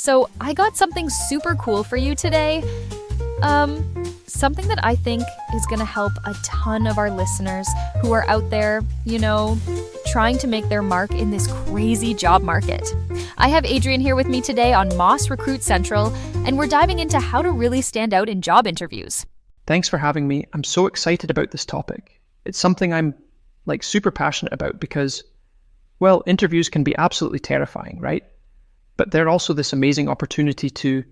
So I got something super cool for you today. Something that I think is going to help a ton of our listeners who are out there, trying to make their mark in this crazy job market. I have Adrian here with me today on Moss Recruit Central, and we're diving into how to really stand out in job interviews. Thanks for having me. I'm so excited about this topic. It's something I'm super passionate about because, interviews can be absolutely terrifying, right? But they're also this amazing opportunity to,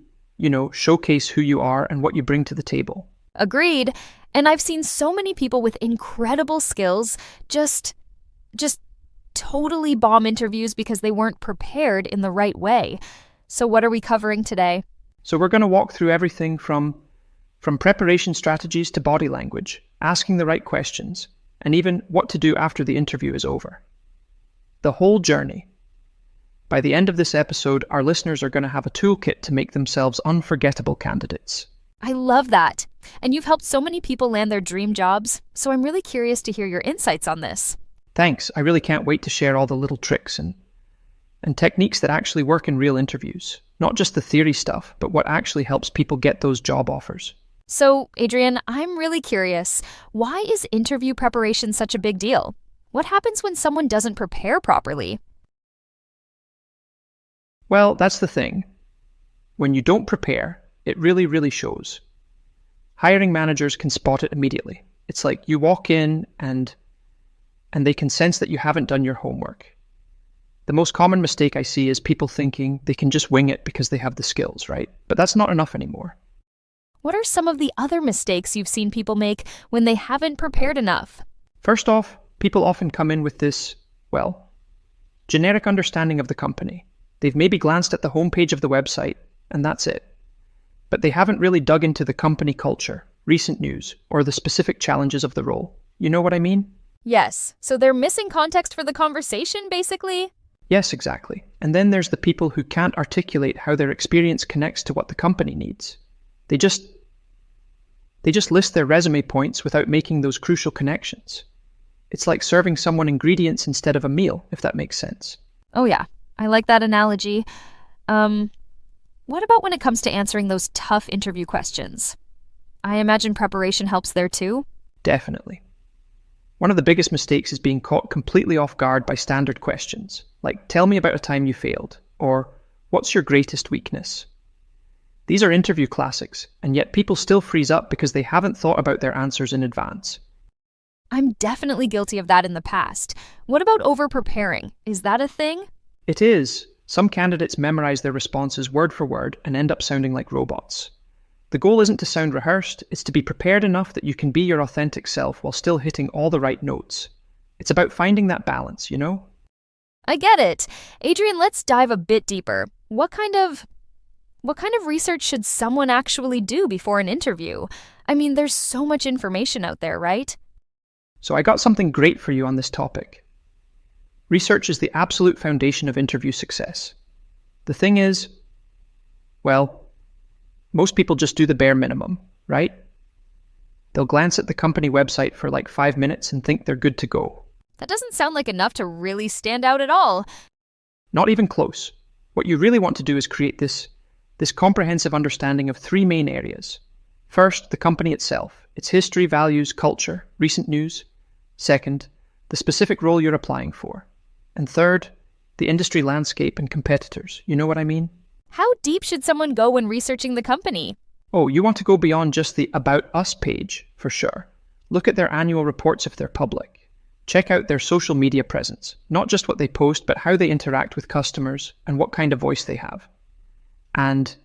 showcase who you are and what you bring to the table. Agreed. And I've seen so many people with incredible skills just totally bomb interviews because they weren't prepared in the right way. So what are we covering today? So we're going to walk through everything from preparation strategies to body language, asking the right questions, and even what to do after the interview is over. The whole journey. By the end of this episode, our listeners are going to have a toolkit to make themselves unforgettable candidates. I love that. And you've helped so many people land their dream jobs, so I'm really curious to hear your insights on this. Thanks. I really can't wait to share all the little tricks and techniques that actually work in real interviews. Not just the theory stuff, but what actually helps people get those job offers. So, Adrian, I'm really curious. Why is interview preparation such a big deal? What happens when someone doesn't prepare properly? Well, that's the thing. When you don't prepare, it really, really shows. Hiring managers can spot it immediately. It's like you walk in and they can sense that you haven't done your homework. The most common mistake I see is people thinking they can just wing it because they have the skills, right? But that's not enough anymore. What are some of the other mistakes you've seen people make when they haven't prepared enough? First off, people often come in with this, generic understanding of the company. They've maybe glanced at the homepage of the website, and that's it. But they haven't really dug into the company culture, recent news, or the specific challenges of the role. You know what I mean? Yes. So they're missing context for the conversation, basically? Yes, exactly. And then there's the people who can't articulate how their experience connects to what the company needs. They just list their resume points without making those crucial connections. It's like serving someone ingredients instead of a meal, if that makes sense. Oh yeah, I like that analogy. What about when it comes to answering those tough interview questions? I imagine preparation helps there too? Definitely. One of the biggest mistakes is being caught completely off guard by standard questions, like tell me about a time you failed, or what's your greatest weakness? These are interview classics, and yet people still freeze up because they haven't thought about their answers in advance. I'm definitely guilty of that in the past. What about over-preparing? Is that a thing? It is. Some candidates memorize their responses word for word and end up sounding like robots. The goal isn't to sound rehearsed, it's to be prepared enough that you can be your authentic self while still hitting all the right notes. It's about finding that balance, I get it. Adrian, let's dive a bit deeper. What kind of research should someone actually do before an interview? I mean, there's so much information out there, right? So I got something great for you on this topic. Research is the absolute foundation of interview success. The thing is, most people just do the bare minimum, right? They'll glance at the company website for 5 minutes and think they're good to go. That doesn't sound like enough to really stand out at all. Not even close. What you really want to do is create this comprehensive understanding of 3 main areas. First, the company itself, its history, values, culture, recent news. Second, the specific role you're applying for. And third, the industry landscape and competitors. You know what I mean? How deep should someone go when researching the company? Oh, you want to go beyond just the About Us page, for sure. Look at their annual reports if they're public. Check out their social media presence, not just what they post, but how they interact with customers and what kind of voice they have. And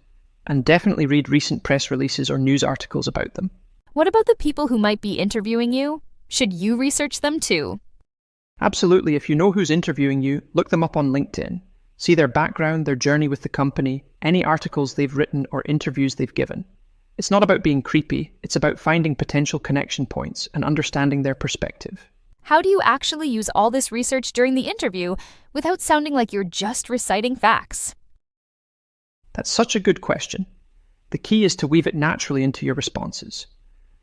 definitely read recent press releases or news articles about them. What about the people who might be interviewing you? Should you research them too? Absolutely. If you know who's interviewing you, look them up on LinkedIn. See their background, their journey with the company, any articles they've written or interviews they've given. It's not about being creepy, it's about finding potential connection points and understanding their perspective. How do you actually use all this research during the interview without sounding like you're just reciting facts? That's such a good question. The key is to weave it naturally into your responses.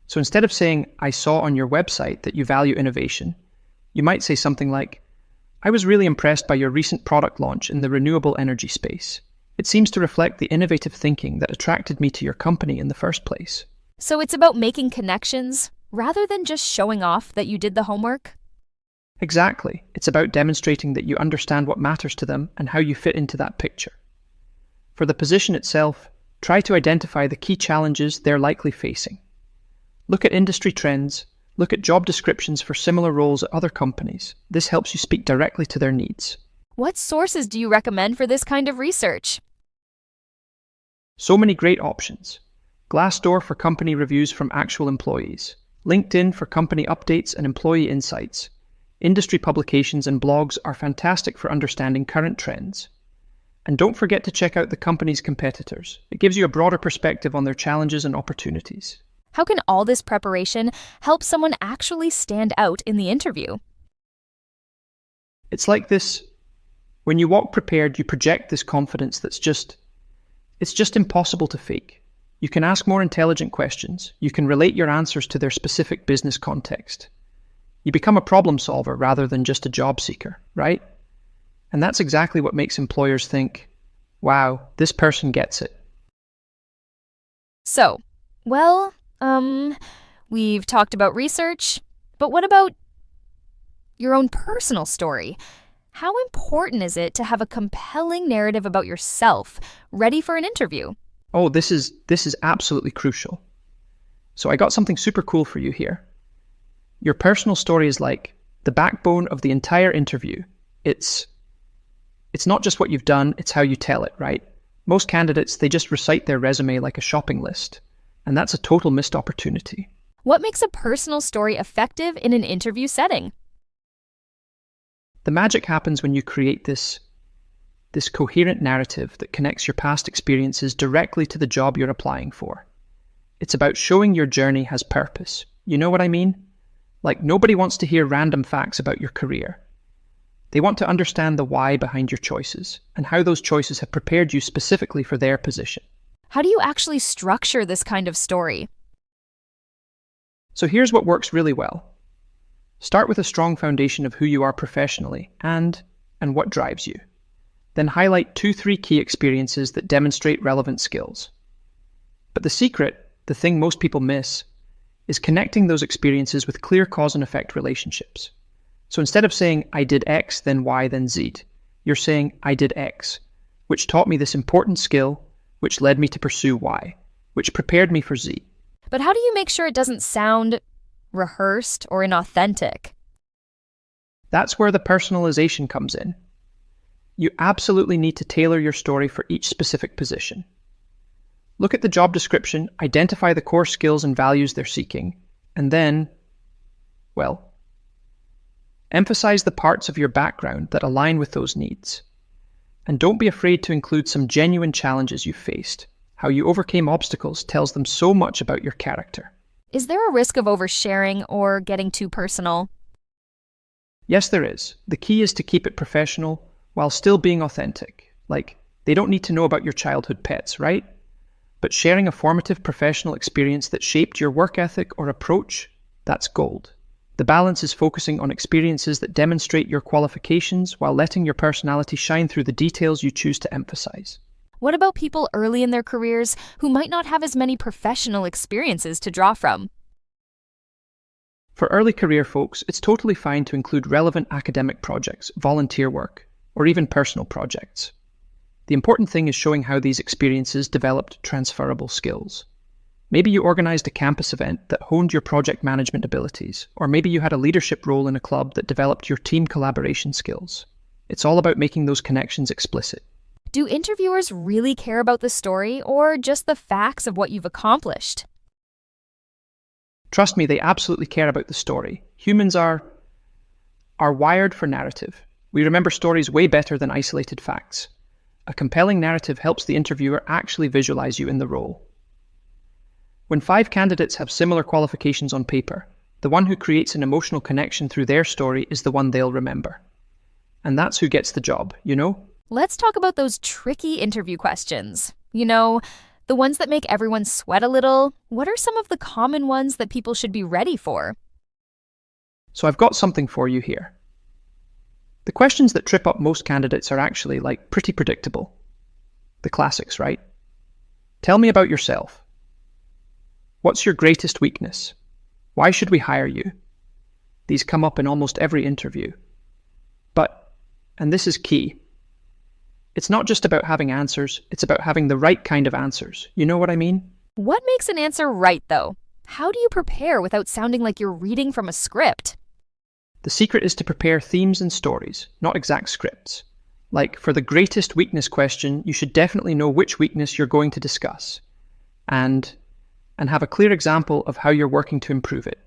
So instead of saying, I saw on your website that you value innovation, you might say something like, I was really impressed by your recent product launch in the renewable energy space. It seems to reflect the innovative thinking that attracted me to your company in the first place. So it's about making connections rather than just showing off that you did the homework? Exactly. It's about demonstrating that you understand what matters to them and how you fit into that picture. For the position itself, try to identify the key challenges they're likely facing. Look at industry trends, look at job descriptions for similar roles at other companies. This helps you speak directly to their needs. What sources do you recommend for this kind of research? So many great options. Glassdoor for company reviews from actual employees. LinkedIn for company updates and employee insights. Industry publications and blogs are fantastic for understanding current trends. And don't forget to check out the company's competitors. It gives you a broader perspective on their challenges and opportunities. How can all this preparation help someone actually stand out in the interview? It's like this: when you walk prepared, you project this confidence it's just impossible to fake. You can ask more intelligent questions. You can relate your answers to their specific business context. You become a problem solver rather than just a job seeker, right? And that's exactly what makes employers think, wow, this person gets it. So, well, we've talked about research, but what about your own personal story? How important is it to have a compelling narrative about yourself ready for an interview? Oh, this is absolutely crucial. So I got something super cool for you here. Your personal story is like the backbone of the entire interview. It's not just what you've done, it's how you tell it, right? Most candidates, they just recite their resume like a shopping list, and that's a total missed opportunity. What makes a personal story effective in an interview setting? The magic happens when you create this coherent narrative that connects your past experiences directly to the job you're applying for. It's about showing your journey has purpose. You know what I mean? Like, nobody wants to hear random facts about your career. They want to understand the why behind your choices and how those choices have prepared you specifically for their position. How do you actually structure this kind of story? So here's what works really well. Start with a strong foundation of who you are professionally and what drives you. Then highlight 2-3 key experiences that demonstrate relevant skills. But the secret, the thing most people miss, is connecting those experiences with clear cause and effect relationships. So instead of saying, I did X, then Y, then Z, you're saying, I did X, which taught me this important skill, which led me to pursue Y, which prepared me for Z. But how do you make sure it doesn't sound rehearsed or inauthentic? That's where the personalization comes in. You absolutely need to tailor your story for each specific position. Look at the job description, identify the core skills and values they're seeking, and then, well, emphasize the parts of your background that align with those needs. And don't be afraid to include some genuine challenges you faced. How you overcame obstacles tells them so much about your character. Is there a risk of oversharing or getting too personal? Yes, there is. The key is to keep it professional while still being authentic. Like, they don't need to know about your childhood pets, right? But sharing a formative professional experience that shaped your work ethic or approach, that's gold. The balance is focusing on experiences that demonstrate your qualifications while letting your personality shine through the details you choose to emphasize. What about people early in their careers who might not have as many professional experiences to draw from? For early career folks, it's totally fine to include relevant academic projects, volunteer work, or even personal projects. The important thing is showing how these experiences developed transferable skills. Maybe you organized a campus event that honed your project management abilities, or maybe you had a leadership role in a club that developed your team collaboration skills. It's all about making those connections explicit. Do interviewers really care about the story or just the facts of what you've accomplished? Trust me, they absolutely care about the story. Humans are wired for narrative. We remember stories way better than isolated facts. A compelling narrative helps the interviewer actually visualize you in the role. When 5 candidates have similar qualifications on paper, the one who creates an emotional connection through their story is the one they'll remember. And that's who gets the job, you know? Let's talk about those tricky interview questions. You know, the ones that make everyone sweat a little. What are some of the common ones that people should be ready for? So I've got something for you here. The questions that trip up most candidates are actually, pretty predictable. The classics, right? Tell me about yourself. What's your greatest weakness? Why should we hire you? These come up in almost every interview. But, and this is key, it's not just about having answers, it's about having the right kind of answers. You know what I mean? What makes an answer right, though? How do you prepare without sounding like you're reading from a script? The secret is to prepare themes and stories, not exact scripts. Like, for the greatest weakness question, you should definitely know which weakness you're going to discuss, and have a clear example of how you're working to improve it.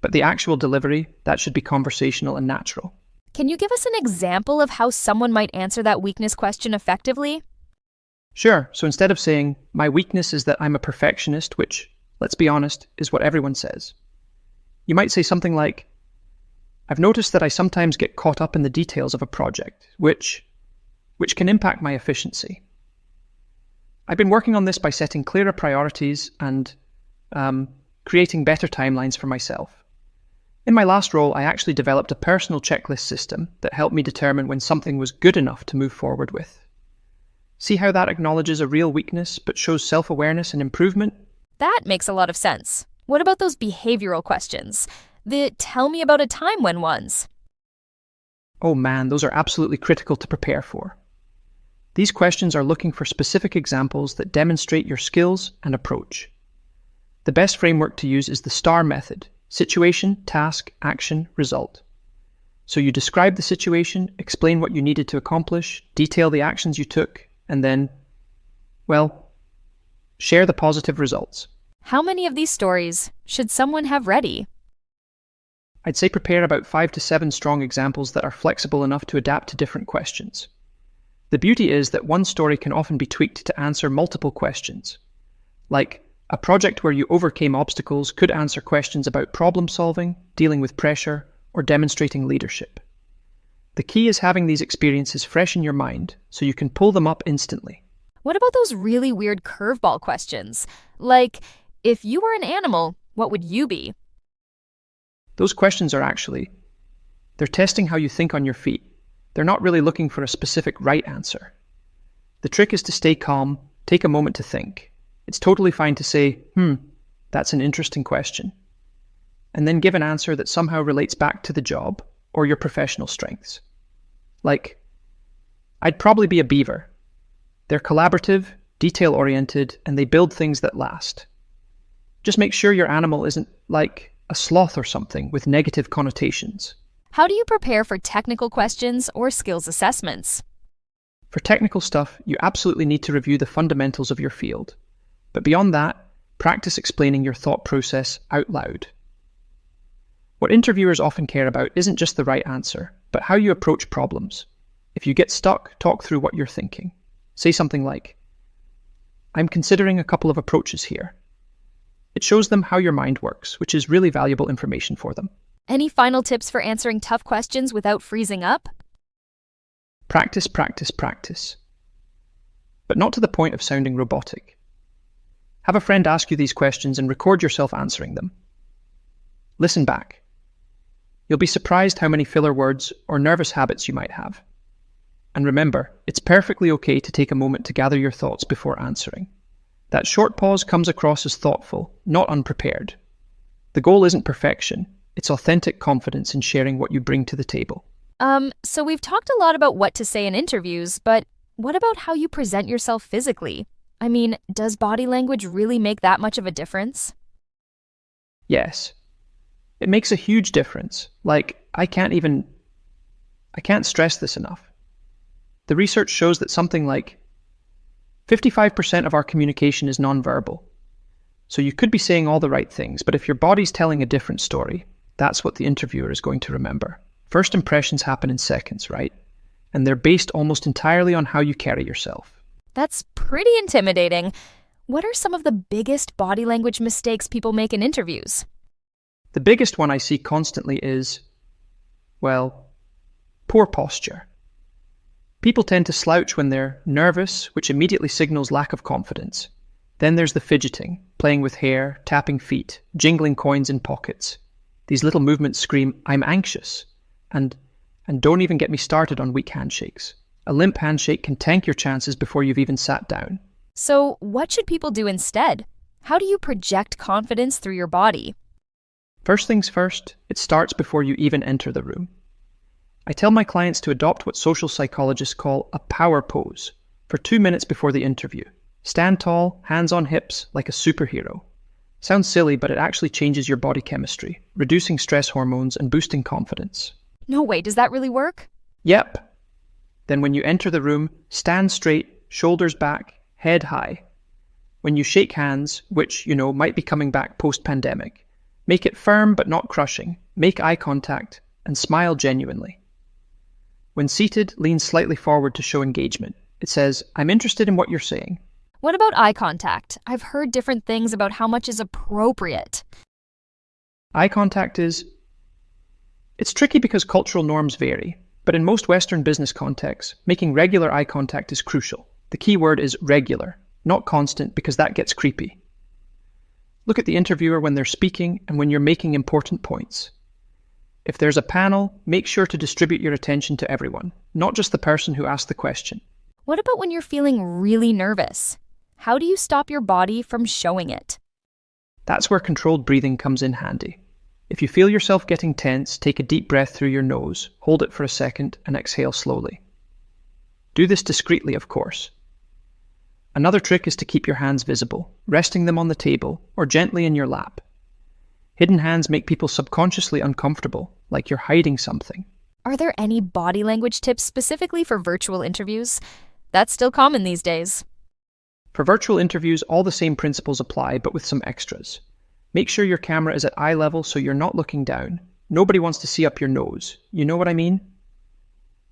But the actual delivery, that should be conversational and natural. Can you give us an example of how someone might answer that weakness question effectively? Sure, so instead of saying, my weakness is that I'm a perfectionist, which, let's be honest, is what everyone says, you might say something like, I've noticed that I sometimes get caught up in the details of a project, which can impact my efficiency. I've been working on this by setting clearer priorities and creating better timelines for myself. In my last role, I actually developed a personal checklist system that helped me determine when something was good enough to move forward with. See how that acknowledges a real weakness but shows self-awareness and improvement? That makes a lot of sense. What about those behavioral questions? The tell me about a time when ones? Oh man, those are absolutely critical to prepare for. These questions are looking for specific examples that demonstrate your skills and approach. The best framework to use is the STAR method: situation, task, action, result. So you describe the situation, explain what you needed to accomplish, detail the actions you took, and then, well, share the positive results. How many of these stories should someone have ready? I'd say prepare about 5 to 7 strong examples that are flexible enough to adapt to different questions. The beauty is that one story can often be tweaked to answer multiple questions. Like, a project where you overcame obstacles could answer questions about problem solving, dealing with pressure, or demonstrating leadership. The key is having these experiences fresh in your mind so you can pull them up instantly. What about those really weird curveball questions? Like, if you were an animal, what would you be? Those questions they're testing how you think on your feet. They're not really looking for a specific right answer. The trick is to stay calm, take a moment to think. It's totally fine to say, that's an interesting question, and then give an answer that somehow relates back to the job or your professional strengths. Like, I'd probably be a beaver. They're collaborative, detail-oriented, and they build things that last. Just make sure your animal isn't like a sloth or something with negative connotations. How do you prepare for technical questions or skills assessments? For technical stuff, you absolutely need to review the fundamentals of your field. But beyond that, practice explaining your thought process out loud. What interviewers often care about isn't just the right answer, but how you approach problems. If you get stuck, talk through what you're thinking. Say something like, I'm considering a couple of approaches here. It shows them how your mind works, which is really valuable information for them. Any final tips for answering tough questions without freezing up? Practice, practice, practice. But not to the point of sounding robotic. Have a friend ask you these questions and record yourself answering them. Listen back. You'll be surprised how many filler words or nervous habits you might have. And remember, it's perfectly okay to take a moment to gather your thoughts before answering. That short pause comes across as thoughtful, not unprepared. The goal isn't perfection, it's authentic confidence in sharing what you bring to the table. So we've talked a lot about what to say in interviews, but what about how you present yourself physically? I mean, does body language really make that much of a difference? Yes. It makes a huge difference. I can't stress this enough. The research shows that something like 55% of our communication is nonverbal. So you could be saying all the right things, but if your body's telling a different story, that's what the interviewer is going to remember. First impressions happen in seconds, right? And they're based almost entirely on how you carry yourself. That's pretty intimidating. What are some of the biggest body language mistakes people make in interviews? The biggest one I see constantly is, poor posture. People tend to slouch when they're nervous, which immediately signals lack of confidence. Then there's the fidgeting, playing with hair, tapping feet, jingling coins in pockets. These little movements scream, I'm anxious. And don't even get me started on weak handshakes. A limp handshake can tank your chances before you've even sat down. So, what should people do instead? How do you project confidence through your body? First things first, it starts before you even enter the room. I tell my clients to adopt what social psychologists call a power pose for 2 minutes before the interview. Stand tall, hands on hips, like a superhero. Sounds silly, but it actually changes your body chemistry, reducing stress hormones and boosting confidence. No way, does that really work? Yep. Then when you enter the room, stand straight, shoulders back, head high. When you shake hands, which, might be coming back post-pandemic, make it firm but not crushing, make eye contact, and smile genuinely. When seated, lean slightly forward to show engagement. It says, "I'm interested in what you're saying." What about eye contact? I've heard different things about how much is appropriate. Eye contact it's tricky because cultural norms vary, but in most Western business contexts, making regular eye contact is crucial. The key word is regular, not constant, because that gets creepy. Look at the interviewer when they're speaking and when you're making important points. If there's a panel, make sure to distribute your attention to everyone, not just the person who asked the question. What about when you're feeling really nervous? How do you stop your body from showing it? That's where controlled breathing comes in handy. If you feel yourself getting tense, take a deep breath through your nose, hold it for a second, and exhale slowly. Do this discreetly, of course. Another trick is to keep your hands visible, resting them on the table or gently in your lap. Hidden hands make people subconsciously uncomfortable, like you're hiding something. Are there any body language tips specifically for virtual interviews? That's still common these days. For virtual interviews, all the same principles apply, but with some extras. Make sure your camera is at eye level so you're not looking down. Nobody wants to see up your nose. You know what I mean?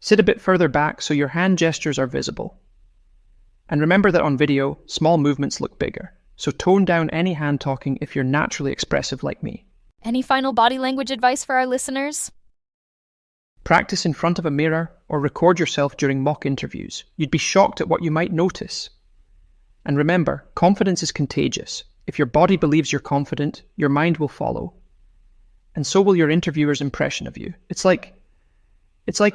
Sit a bit further back so your hand gestures are visible. And remember that on video, small movements look bigger. So tone down any hand talking if you're naturally expressive like me. Any final body language advice for our listeners? Practice in front of a mirror or record yourself during mock interviews. You'd be shocked at what you might notice. And remember, confidence is contagious. If your body believes you're confident, your mind will follow. And so will your interviewer's impression of you. It's like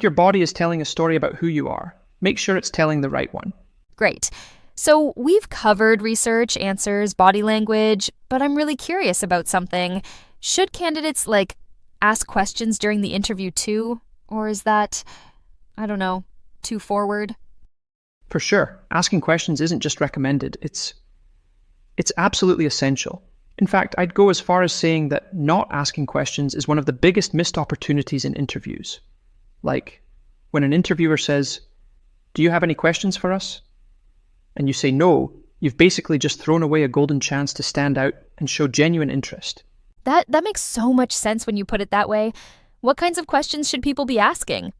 your body is telling a story about who you are. Make sure it's telling the right one. Great. So we've covered research, answers, body language, but I'm really curious about something. Should candidates, ask questions during the interview too? Or is that, too forward? For sure, asking questions isn't just recommended, it's absolutely essential. In fact, I'd go as far as saying that not asking questions is one of the biggest missed opportunities in interviews. Like, when an interviewer says, "Do you have any questions for us?" and you say no, you've basically just thrown away a golden chance to stand out and show genuine interest. That makes so much sense when you put it that way. What kinds of questions should people be asking?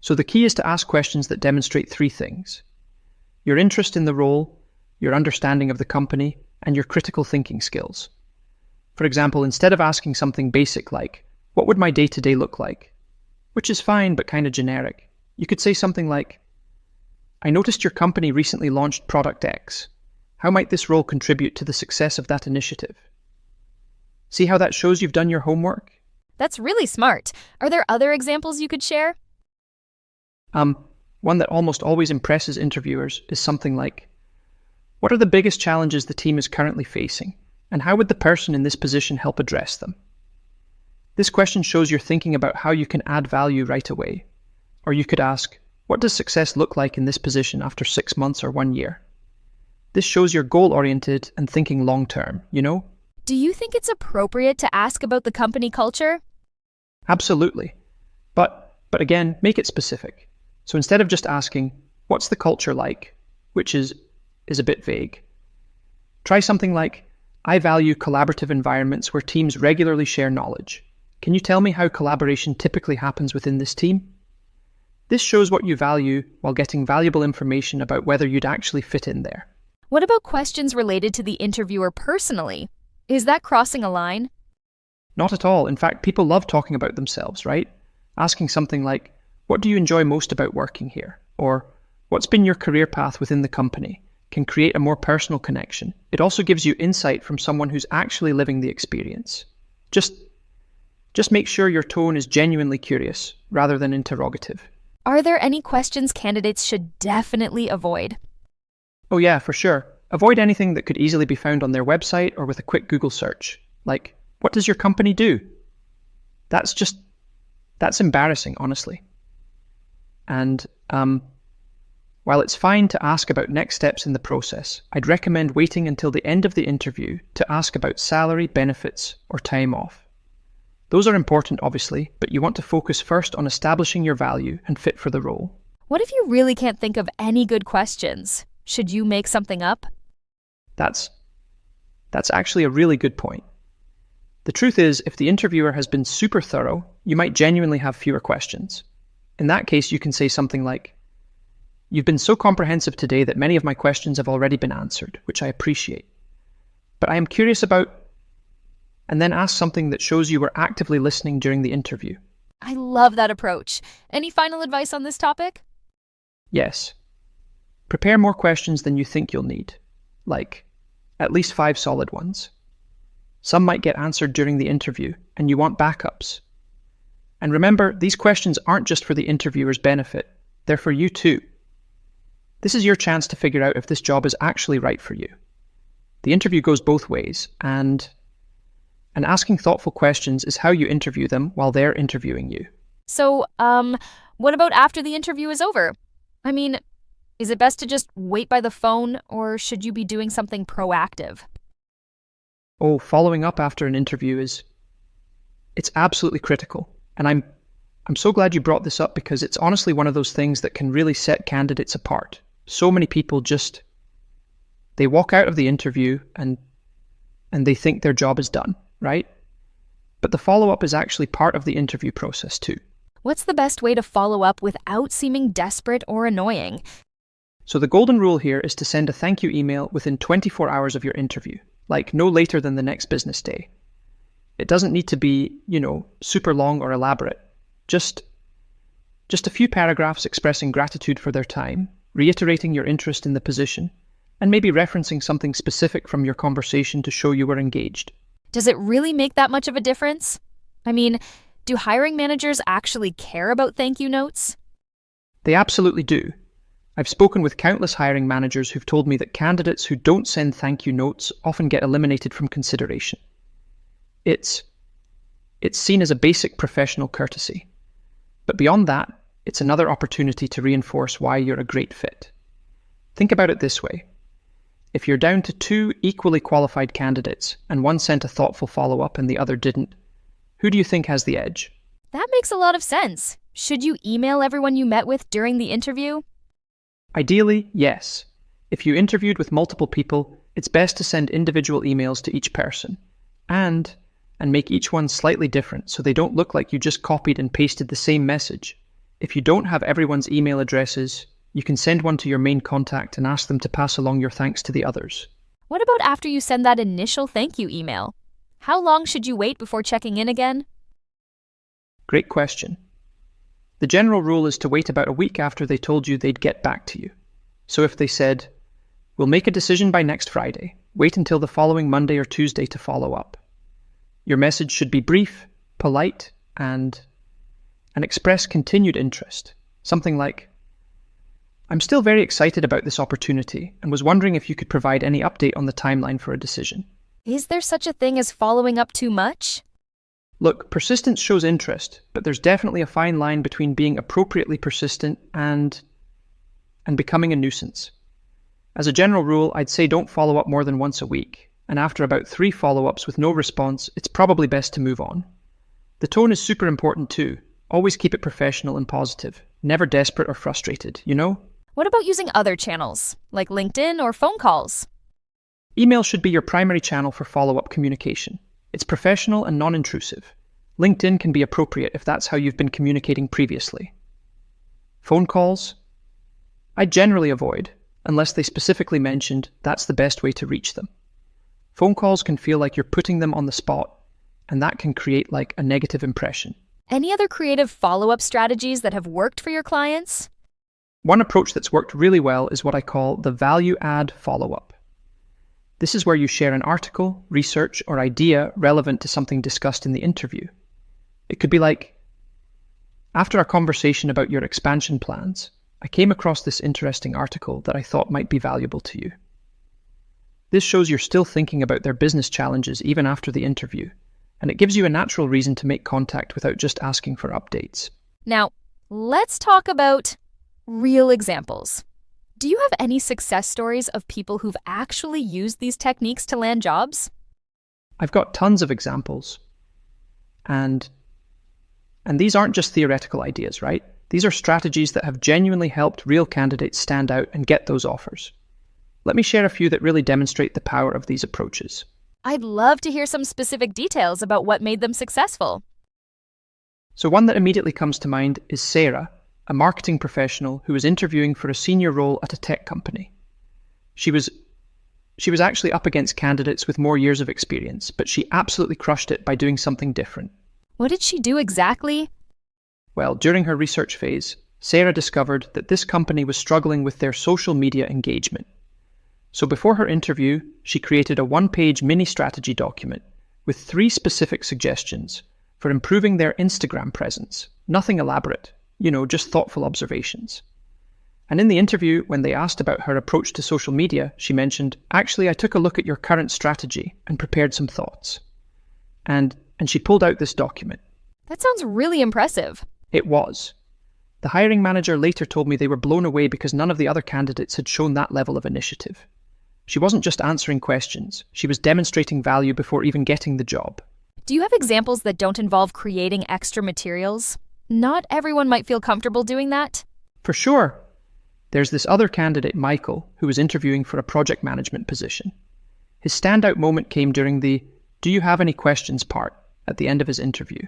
So the key is to ask questions that demonstrate 3 things: your interest in the role, your understanding of the company, and your critical thinking skills. For example, instead of asking something basic like, "What would my day-to-day look like?" which is fine but kind of generic, you could say something like, "I noticed your company recently launched Product X. How might this role contribute to the success of that initiative?" See how that shows you've done your homework? That's really smart. Are there other examples you could share? One that almost always impresses interviewers is something like, "What are the biggest challenges the team is currently facing, and how would the person in this position help address them?" This question shows you're thinking about how you can add value right away. Or you could ask, "What does success look like in this position after 6 months or 1 year?" This shows you're goal-oriented and thinking long-term, Do you think it's appropriate to ask about the company culture? Absolutely. But again, make it specific. So instead of just asking, "What's the culture like?" which is a bit vague, try something like, "I value collaborative environments where teams regularly share knowledge. Can you tell me how collaboration typically happens within this team?" This shows what you value while getting valuable information about whether you'd actually fit in there. What about questions related to the interviewer personally? Is that crossing a line? Not at all. In fact, people love talking about themselves, right? Asking something like, "What do you enjoy most about working here?" Or, "What's been your career path within the company?" can create a more personal connection. It also gives you insight from someone who's actually living the experience. Just make sure your tone is genuinely curious rather than interrogative. Are there any questions candidates should definitely avoid? Oh yeah, for sure. Avoid anything that could easily be found on their website or with a quick Google search. Like, what does your company do? That's embarrassing, honestly. And while it's fine to ask about next steps in the process, I'd recommend waiting until the end of the interview to ask about salary, benefits, or time off. Those are important, obviously, but you want to focus first on establishing your value and fit for the role. What if you really can't think of any good questions? Should you make something up? That's actually a really good point. The truth is, if the interviewer has been super thorough, you might genuinely have fewer questions. In that case, you can say something like, "You've been so comprehensive today that many of my questions have already been answered, which I appreciate. But I am curious about," and then ask something that shows you were actively listening during the interview. I love that approach. Any final advice on this topic? Yes. Prepare more questions than you think you'll need, like at least 5 solid ones. Some might get answered during the interview, and you want backups. And remember, these questions aren't just for the interviewer's benefit, they're for you too. This is your chance to figure out if this job is actually right for you. The interview goes both ways, and asking thoughtful questions is how you interview them while they're interviewing you. So, what about after the interview is over? I mean, is it best to just wait by the phone, or should you be doing something proactive? Oh, following up after an interview it's absolutely critical. And I'm so glad you brought this up because it's honestly one of those things that can really set candidates apart. So many people they walk out of the interview and they think their job is done, right? But the follow-up is actually part of the interview process too. What's the best way to follow up without seeming desperate or annoying? So the golden rule here is to send a thank you email within 24 hours of your interview, like no later than the next business day. It doesn't need to be, super long or elaborate. Just a few paragraphs expressing gratitude for their time, reiterating your interest in the position, and maybe referencing something specific from your conversation to show you were engaged. Does it really make that much of a difference? I mean, do hiring managers actually care about thank you notes? They absolutely do. I've spoken with countless hiring managers who've told me that candidates who don't send thank you notes often get eliminated from consideration. It's seen as a basic professional courtesy. But beyond that, it's another opportunity to reinforce why you're a great fit. Think about it this way. If you're down to 2 equally qualified candidates and one sent a thoughtful follow-up and the other didn't, who do you think has the edge? That makes a lot of sense. Should you email everyone you met with during the interview? Ideally, yes. If you interviewed with multiple people, it's best to send individual emails to each person and make each one slightly different so they don't look like you just copied and pasted the same message. If you don't have everyone's email addresses, you can send one to your main contact and ask them to pass along your thanks to the others. What about after you send that initial thank you email? How long should you wait before checking in again? Great question. The general rule is to wait about a week after they told you they'd get back to you. So if they said, "We'll make a decision by next Friday," wait until the following Monday or Tuesday to follow up. Your message should be brief, polite, and express continued interest. Something like, "I'm still very excited about this opportunity and was wondering if you could provide any update on the timeline for a decision." Is there such a thing as following up too much? Look, persistence shows interest, but there's definitely a fine line between being appropriately persistent and becoming a nuisance. As a general rule, I'd say don't follow up more than once a week, and after about 3 follow-ups with no response, it's probably best to move on. The tone is super important too. Always keep it professional and positive. Never desperate or frustrated, What about using other channels, like LinkedIn or phone calls? Email should be your primary channel for follow-up communication. It's professional and non-intrusive. LinkedIn can be appropriate if that's how you've been communicating previously. Phone calls? I generally avoid, unless they specifically mentioned that's the best way to reach them. Phone calls can feel like you're putting them on the spot, and that can create like a negative impression. Any other creative follow-up strategies that have worked for your clients? One approach that's worked really well is what I call the value-add follow-up. This is where you share an article, research, or idea relevant to something discussed in the interview. It could be like, After our conversation about your expansion plans, I came across this interesting article that I thought might be valuable to you. This shows you're still thinking about their business challenges even after the interview, and it gives you a natural reason to make contact without just asking for updates. Now, let's talk about real examples. Do you have any success stories of people who've actually used these techniques to land jobs? I've got tons of examples. And these aren't just theoretical ideas, right? These are strategies that have genuinely helped real candidates stand out and get those offers. Let me share a few that really demonstrate the power of these approaches. I'd love to hear some specific details about what made them successful. So one that immediately comes to mind is Sarah, a marketing professional who was interviewing for a senior role at a tech company. She was actually up against candidates with more years of experience, but she absolutely crushed it by doing something different. What did she do exactly? Well, during her research phase, Sarah discovered that this company was struggling with their social media engagement. So before her interview, she created a one-page mini strategy document with 3 specific suggestions for improving their Instagram presence. Nothing elaborate, just thoughtful observations. And in the interview, when they asked about her approach to social media, she mentioned, "Actually, I took a look at your current strategy and prepared some thoughts." And she pulled out this document. That sounds really impressive. It was. The hiring manager later told me they were blown away because none of the other candidates had shown that level of initiative. She wasn't just answering questions, she was demonstrating value before even getting the job. Do you have examples that don't involve creating extra materials? Not everyone might feel comfortable doing that. For sure. There's this other candidate, Michael, who was interviewing for a project management position. His standout moment came during the "Do you have any questions" part at the end of his interview.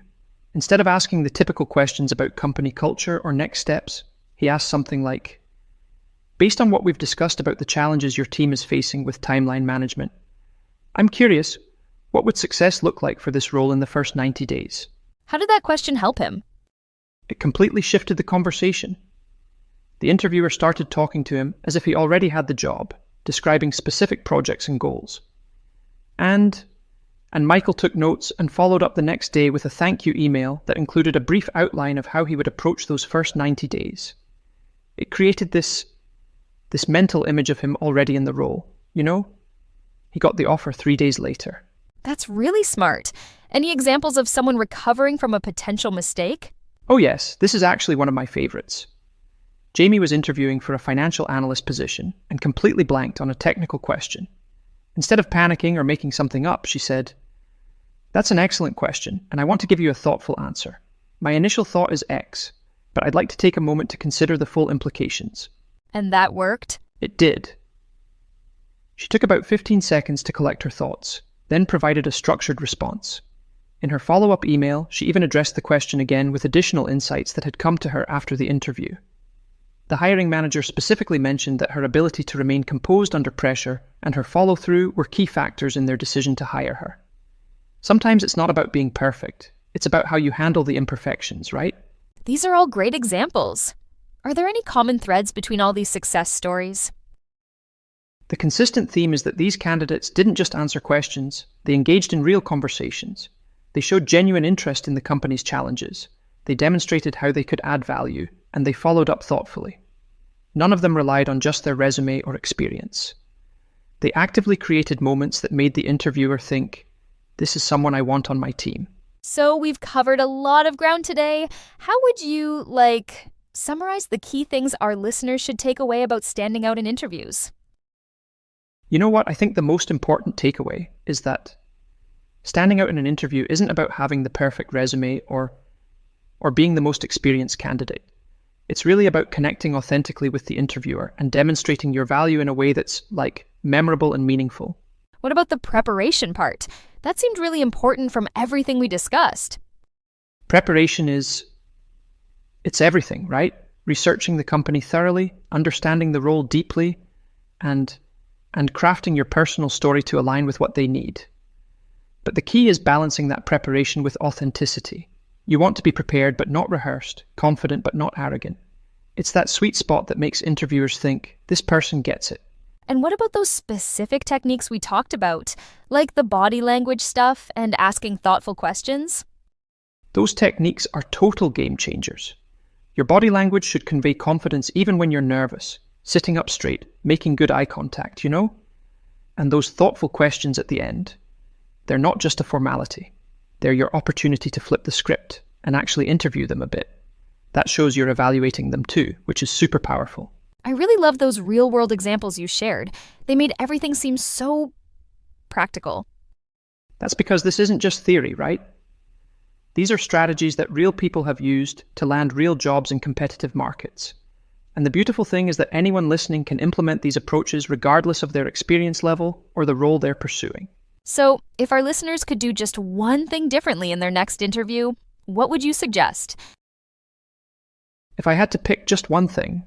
Instead of asking the typical questions about company culture or next steps, he asked something like, "Based on what we've discussed about the challenges your team is facing with timeline management, I'm curious, what would success look like for this role in the first 90 days? How did that question help him? It completely shifted the conversation. The interviewer started talking to him as if he already had the job, describing specific projects and goals. And Michael took notes and followed up the next day with a thank you email that included a brief outline of how he would approach those first 90 days. It created this mental image of him already in the role, He got the offer 3 days later. That's really smart. Any examples of someone recovering from a potential mistake? Oh yes, this is actually one of my favorites. Jamie was interviewing for a financial analyst position and completely blanked on a technical question. Instead of panicking or making something up, she said, "That's an excellent question, and I want to give you a thoughtful answer. My initial thought is X, but I'd like to take a moment to consider the full implications." And that worked? It did. She took about 15 seconds to collect her thoughts, then provided a structured response. In her follow-up email, she even addressed the question again with additional insights that had come to her after the interview. The hiring manager specifically mentioned that her ability to remain composed under pressure and her follow-through were key factors in their decision to hire her. Sometimes it's not about being perfect. It's about how you handle the imperfections, right? These are all great examples. Are there any common threads between all these success stories? The consistent theme is that these candidates didn't just answer questions, they engaged in real conversations. They showed genuine interest in the company's challenges. They demonstrated how they could add value, and they followed up thoughtfully. None of them relied on just their resume or experience. They actively created moments that made the interviewer think, "This is someone I want on my team." So we've covered a lot of ground today. How would you, summarize the key things our listeners should take away about standing out in interviews? You know what? I think the most important takeaway is that standing out in an interview isn't about having the perfect resume or being the most experienced candidate. It's really about connecting authentically with the interviewer and demonstrating your value in a way that's, memorable and meaningful. What about the preparation part? That seemed really important from everything we discussed. Preparation it's everything, right? Researching the company thoroughly, understanding the role deeply, and crafting your personal story to align with what they need. But the key is balancing that preparation with authenticity. You want to be prepared but not rehearsed, confident but not arrogant. It's that sweet spot that makes interviewers think, "This person gets it." And what about those specific techniques we talked about, like the body language stuff and asking thoughtful questions? Those techniques are total game changers. Your body language should convey confidence even when you're nervous, sitting up straight, making good eye contact, you know? And those thoughtful questions at the end, they're not just a formality. They're your opportunity to flip the script and actually interview them a bit. That shows you're evaluating them too, which is super powerful. I really love those real-world examples you shared. They made everything seem so practical. That's because this isn't just theory, right? These are strategies that real people have used to land real jobs in competitive markets. And the beautiful thing is that anyone listening can implement these approaches regardless of their experience level or the role they're pursuing. So, if our listeners could do just one thing differently in their next interview, what would you suggest? If I had to pick just one thing,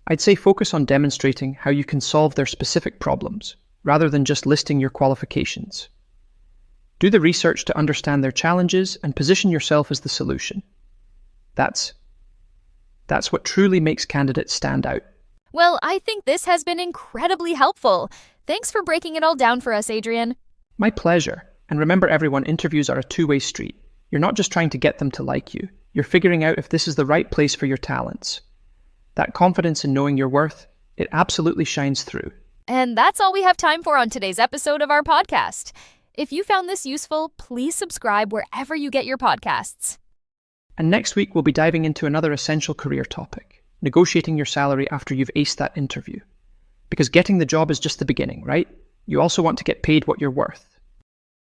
I'd say focus on demonstrating how you can solve their specific problems, rather than just listing your qualifications. Do the research to understand their challenges and position yourself as the solution. That's what truly makes candidates stand out. Well, I think this has been incredibly helpful. Thanks for breaking it all down for us, Adrian. My pleasure. And remember everyone, interviews are a two-way street. You're not just trying to get them to like you. You're figuring out if this is the right place for your talents. That confidence in knowing your worth, it absolutely shines through. And that's all we have time for on today's episode of our podcast. If you found this useful, please subscribe wherever you get your podcasts. And next week, we'll be diving into another essential career topic, negotiating your salary after you've aced that interview. Because getting the job is just the beginning, right? You also want to get paid what you're worth.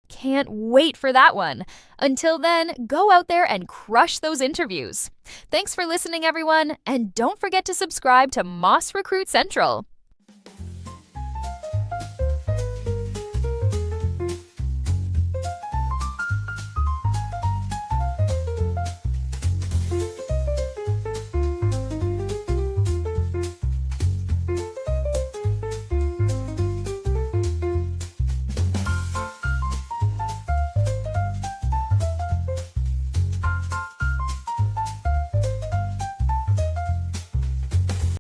Can't wait for that one. Until then, go out there and crush those interviews. Thanks for listening, everyone, and don't forget to subscribe to Moss Recruit Central.